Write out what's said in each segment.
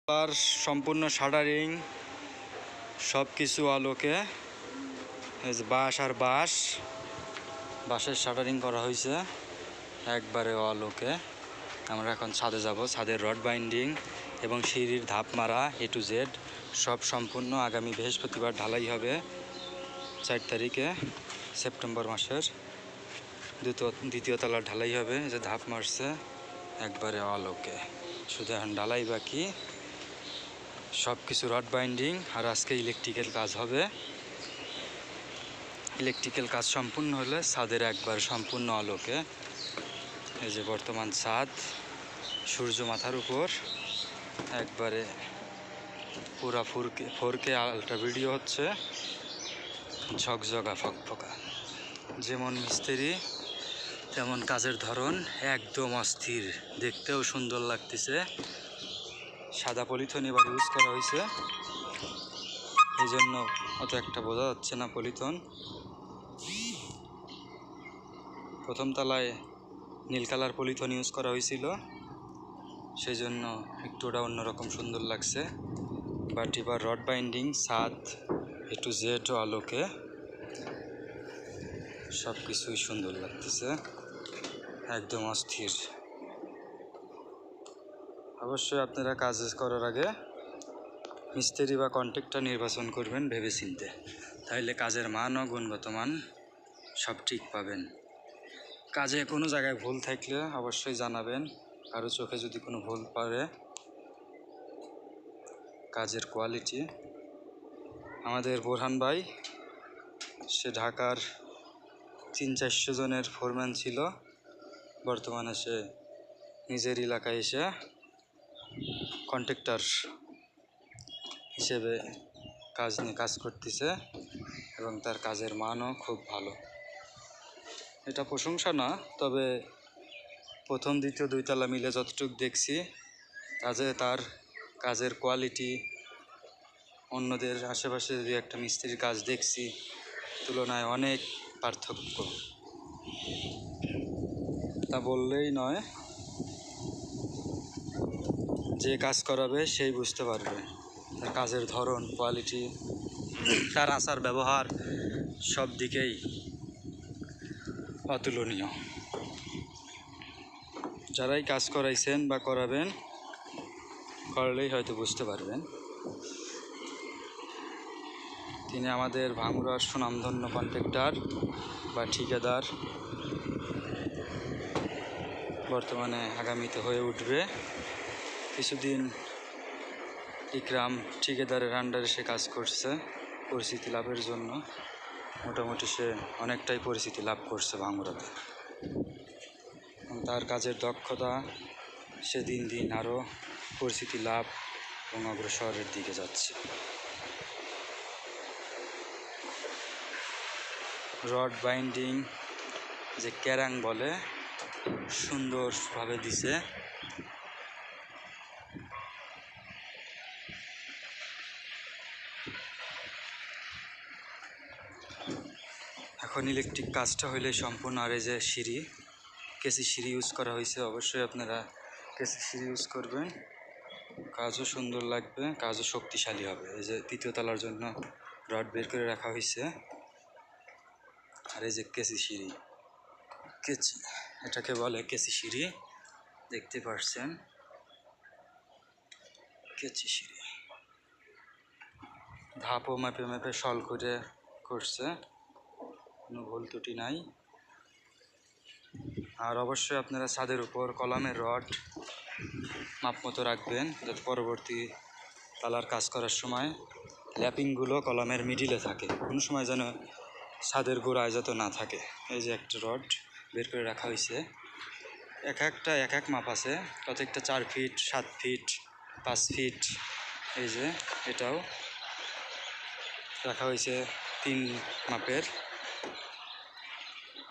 আর সম্পূর্ণ শাটারিং সব কিছু আলোকে বাঁশ আর বাঁশের শাটারিং করা হয়েছে একবারে আলোকে। আমরা এখন ছাদে যাব। ছাদের রড বাইন্ডিং এবং সিঁড়ির ধাপ মারা A to Z সব সম্পূর্ণ আগামী বৃহস্পতিবার ঢালাই হবে 4 তারিখে সেপ্টেম্বর মাসের। দ্বিতীয় তলার ঢালাই হবে, যে ধাপ মারছে একবারে আলোকে। শুধু এখন ঢালাই বাকি, সব কিছু রড বাইন্ডিং। আর আজকে ইলেকট্রিক্যাল কাজ হবে। ইলেকট্রিক্যাল কাজ সম্পূর্ণ হলে ছাদের একবার সম্পূর্ণ আলোকে। এই যে বর্তমান ছাদ, সূর্য মাথার উপর, একবারে পুরা 4K আলট্রা ভিডিও হচ্ছে, ঝকঝকা ফকফকা। যেমন মিস্ত্রি তেমন কাজের ধরন, একদম অস্থির, দেখতেও সুন্দর লাগতেছে। সাদা পলিথিন এবার ইউজ করা হয়েছে, এই জন্য অত একটা বোঝা যাচ্ছে না পলিথিন। প্রথম তলায় নীল কালার পলিথিন ইউজ করা হয়েছিল, সেই জন্য একটু ওটা অন্যরকম সুন্দর লাগছে। বাট এবার রড বাইন্ডিং, ছাদ A to Z আলোকে সব কিছুই সুন্দর লাগতেছে, একদম অস্থির। অবশ্যই আপনারা কাজ করার আগে মিস্ত্রি বা কন্ট্রাক্টর নির্বাচন করবেন ভেবে চিনতে, তাইলে কাজের মান ও গুণগত মান সব ঠিক পাবেন। কাজে কোনো জায়গায় ভুল থাকলে অবশ্যই জানাবেন, কারো চোখে যদি কোনো ভুল পড়ে। কাজের কোয়ালিটি, আমাদের বোরহান ভাই, সে ঢাকার 300-400 জনের ফোরম্যান ছিল, বর্তমানে সে নিজের এলাকায় এসে কন্ট্রাক্টর হিসেবে কাজ করতেছে এবং তার কাজের মানও খুব ভালো। এটা প্রশংসা না, তবে প্রথম দ্বিতীয় 2 তলা মিলে যতটুকু দেখছি, তার কাজের কোয়ালিটি অন্যদের আশেপাশে যদি একটা মিস্ত্রির কাজ দেখছি তুলনায় অনেক পার্থক্য। তা বললেই নয়, যে কাজ করাবে সেই বুঝতে পারবে তার কাজের ধরন, কোয়ালিটি, তার আচার ব্যবহার সব দিকেই অতুলনীয়। যারাই কাজ করাইছেন বা করাবেন, করলেই হয়তো বুঝতে পারবেন। তিনি আমাদের ভাঙ্গুড়ার সুনামধন্য কন্ট্রাক্টর বা ঠিকাদার, বর্তমানে আগামীতে হয়ে উঠবে। কিছুদিন ইকরাম ঠিকাদারের আন্ডারে সে কাজ করছে পরিচিতি লাভের জন্য। মোটামুটি সে অনেকটাই পরিচিতি লাভ করছে ভাঙ্গুড়াতে। তার কাজের দক্ষতা, সে দিন দিন আরও পরিচিতি লাভ এবং অগ্রসরের দিকে যাচ্ছে। রড বাইন্ডিং যে ক্যারাং বলে, সুন্দরভাবে দিছে। এখন ইলেকট্রিক কাজটা হইলে সম্পূর্ণ। আর এই যে সিঁড়ি, কেসি সিঁড়ি ইউজ করা হয়েছে, অবশ্যই আপনারা কেসি সিঁড়ি ইউজ করবেন, কাজও সুন্দর লাগবে, কাজও শক্তিশালী হবে। এই যে 3য় তলার জন্য রড বের করে রাখা হয়েছে। আর এই যে কেসি সিঁড়ি, এটাকে বলে কেসি সিঁড়ি, দেখতে পাচ্ছেন, কেচি সিঁড়ি। ধাপও মাপে মাপে সল করে করছে, কোনো ভুল ত্রুটি নাই। আর অবশ্যই আপনারা ছাদের উপর কলামের রড মাপ মতো রাখবেন, যাতে পরবর্তী তালার কাজ করার সময় ল্যাপিংগুলো কলামের মিডিলে থাকে, কোনো সময় যেন ছাদের গোড়ায় যত না থাকে। এই যে একটা রড বের করে রাখা হয়েছে, একটা এক এক মাপ আছে, প্রত্যেকটা 4 ফিট, 7 ফিট, 5 ফিট। এই যে এটাও রাখা হয়েছে 3 মাপের।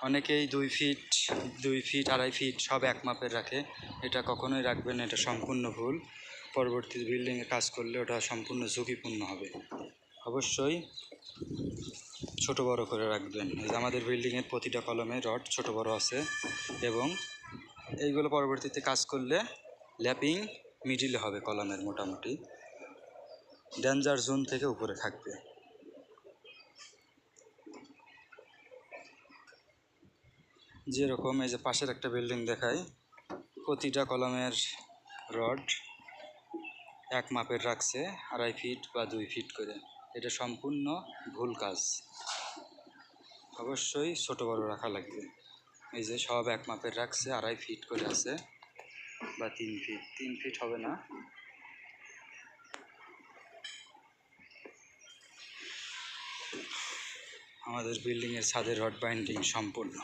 অনেকেই 2 ফিট, 2.5 ফিট সব এক মাপের রাখে, এটা কখনোই রাখবেন, এটা সম্পূর্ণ ভুল। পরবর্তী বিল্ডিংয়ে কাজ করলে ওটা সম্পূর্ণ ঝুঁকিপূর্ণ হবে। অবশ্যই ছোট বড় করে রাখবেন। এই যে আমাদের বিল্ডিংয়ের প্রতিটা কলমে রড ছোট বড় আছে, এবং এইগুলো পরবর্তীতে কাজ করলে ল্যাপিং মিডিলে হবে কলামের, মোটামুটি ডেঞ্জার জোন থেকে উপরে থাকবে। যেরকম এই যে পাশের একটা বিল্ডিং দেখাই, প্রতিটা কলামের রড এক মাপের রাখছে, 2.5 ফিট বা 2 ফিট করে। এটা সম্পূর্ণ ভুল কাজ, অবশ্যই ছোট বড় রাখা লাগবে। এই যে সব এক মাপের রাখছে, 2.5 ফিট করে আছে বা 3 ফিট, 3 ফিট হবে না। আমাদের বিল্ডিংয়ের ছাদের রড বাইন্ডিং সম্পূর্ণ।